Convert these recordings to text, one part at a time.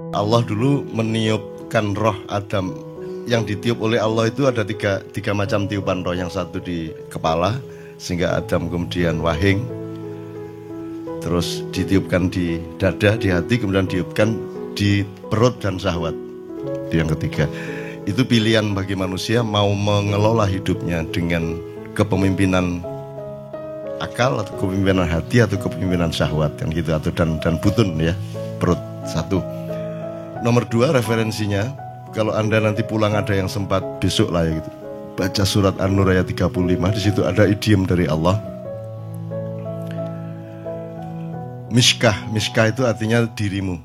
Allah dulu meniupkan roh Adam. Yang ditiup oleh Allah itu ada tiga macam tiupan roh. Yang satu di kepala, sehingga Adam kemudian wahing. Terus ditiupkan di dada, di hati, kemudian ditiupkan di perut dan syahwat. Itu yang ketiga. Itu pilihan bagi manusia mau mengelola hidupnya dengan kepemimpinan akal atau kepemimpinan hati atau kepemimpinan syahwat kan gitu, atau dan butun ya, perut. Satu. Nomor dua, referensinya kalau Anda nanti pulang ada yang sempat besok lah ya gitu, baca surat An-Nur ayat 35. Di situ ada idiom dari Allah. Miskah itu artinya dirimu.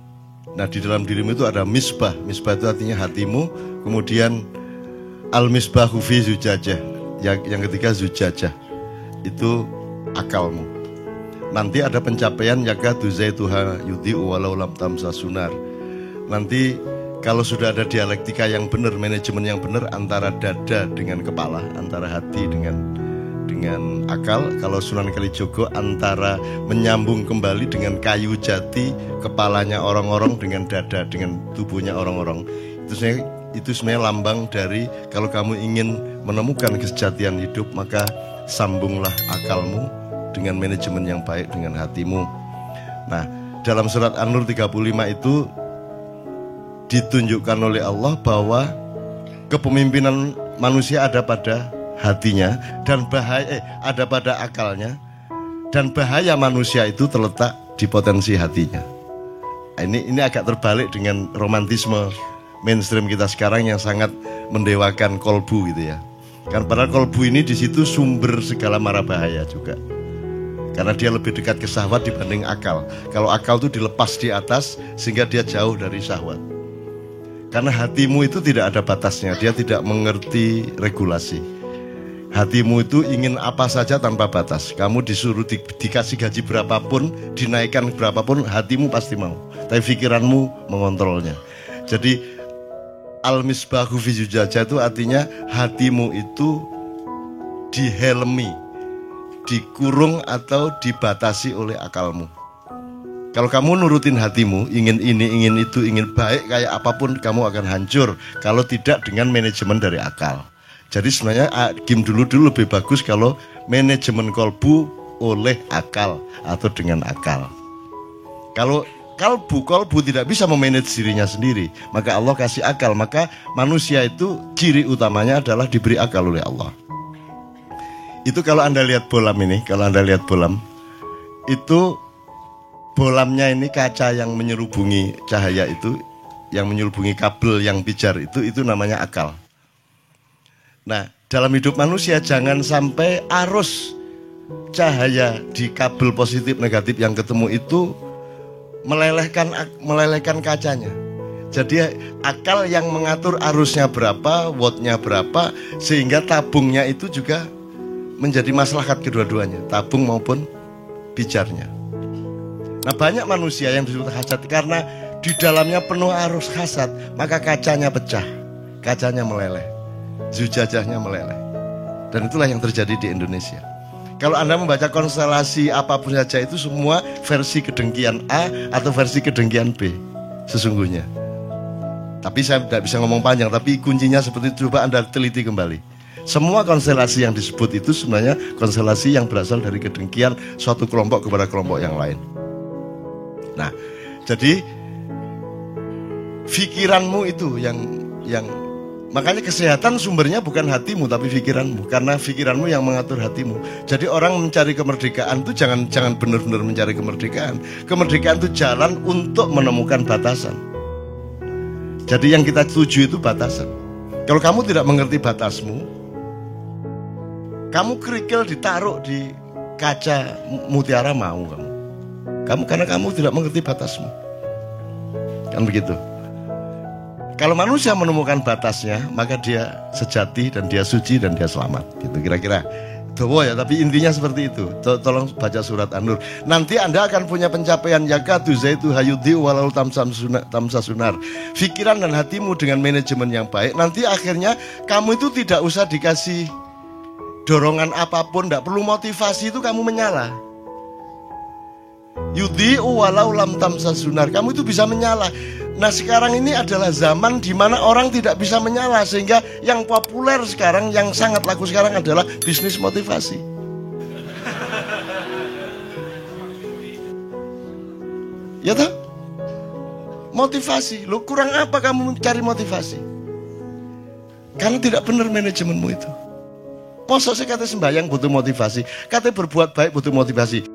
Nah, di dalam dirimu itu ada misbah. Misbah itu artinya hatimu. Kemudian al-misbahu fi zujajah. Yang ketiga zujajah. Itu akalmu. Nanti ada pencapaian yakadu zaituha yudhi'u walau lam tamsa sunar. Nanti kalau sudah ada dialektika yang benar, manajemen yang benar antara dada dengan kepala, antara hati dengan akal. Kalau Sunan Kalijogo antara menyambung kembali dengan kayu jati, kepalanya orang-orang dengan dada, dengan tubuhnya orang-orang. Itu sebenarnya lambang dari kalau kamu ingin menemukan kesejatian hidup, maka sambunglah akalmu dengan manajemen yang baik dengan hatimu. Nah, dalam surat An-Nur 35 itu ditunjukkan oleh Allah bahwa kepemimpinan manusia ada pada hatinya dan bahaya ada pada akalnya, dan bahaya manusia itu terletak di potensi hatinya. Ini agak terbalik dengan romantisme mainstream kita sekarang yang sangat mendewakan kolbu gitu ya. Kan padahal kolbu ini di situ sumber segala mara bahaya juga. Karena dia lebih dekat ke syahwat dibanding akal. Kalau akal itu dilepas di atas sehingga dia jauh dari syahwat. Karena hatimu itu tidak ada batasnya, dia tidak mengerti regulasi. Hatimu itu ingin apa saja tanpa batas. Kamu disuruh dikasih gaji berapapun, dinaikkan berapapun, hatimu pasti mau. Tapi pikiranmu mengontrolnya. Jadi al-misbahu fi zujajah itu artinya hatimu itu dihelmi, dikurung atau dibatasi oleh akalmu. Kalau kamu nurutin hatimu, ingin ini, ingin itu, ingin baik kayak apapun, kamu akan hancur. Kalau tidak dengan manajemen dari akal. Jadi sebenarnya game dulu lebih bagus kalau manajemen kolbu oleh akal atau dengan akal. Kalau kolbu tidak bisa memanage dirinya sendiri, maka Allah kasih akal. Maka manusia itu ciri utamanya adalah diberi akal oleh Allah. Itu kalau Anda lihat bolam ini, itu bolamnya ini kaca yang menyerubungi cahaya itu, yang menyerubungi kabel yang pijar itu namanya akal. Nah, dalam hidup manusia jangan sampai arus cahaya di kabel positif negatif yang ketemu itu melelehkan kacanya. Jadi akal yang mengatur arusnya berapa, wattnya berapa, sehingga tabungnya itu juga menjadi maslahat kedua-duanya, tabung maupun pijarnya. Nah, banyak manusia yang disebut hasad karena di dalamnya penuh arus hasad, maka kacanya pecah, kacanya meleleh, zujajahnya meleleh. Dan itulah yang terjadi di Indonesia. Kalau Anda membaca konstelasi apapun saja itu semua versi kedengkian A atau versi kedengkian B sesungguhnya. Tapi saya tidak bisa ngomong panjang, tapi kuncinya seperti itu, coba Anda teliti kembali. Semua konstelasi yang disebut itu sebenarnya konstelasi yang berasal dari kedengkian suatu kelompok kepada kelompok yang lain. Nah, jadi pikiranmu itu yang makanya kesehatan sumbernya bukan hatimu tapi pikiranmu, karena pikiranmu yang mengatur hatimu. Jadi orang mencari kemerdekaan itu jangan benar-benar mencari kemerdekaan. Kemerdekaan itu jalan untuk menemukan batasan. Jadi yang kita tuju itu batasan. Kalau kamu tidak mengerti batasmu, kamu kerikil ditaruh di kaca mutiara mau kamu karena kamu tidak mengerti batasmu. Kan begitu. Kalau manusia menemukan batasnya, maka dia sejati dan dia suci dan dia selamat. Gitu kira-kira. Dawa ya, tapi intinya seperti itu. Tolong baca surat An-Nur. Nanti Anda akan punya pencapaian yakadu zaitu hayudi walau tamsa sunar. Pikiran dan hatimu dengan manajemen yang baik, nanti akhirnya kamu itu tidak usah dikasih dorongan apapun, tidak perlu motivasi, itu kamu menyala. Yudhi'u walau lam tamsa sunar. Kamu itu bisa menyala. Nah sekarang ini adalah zaman di mana orang tidak bisa menyala, sehingga yang populer sekarang, yang sangat laku sekarang adalah bisnis motivasi. Ya toh? Motivasi. Lu kurang apa kamu mencari motivasi? Karena tidak benar manajemenmu itu. Masa sih kata sembahyang butuh motivasi, kata berbuat baik butuh motivasi.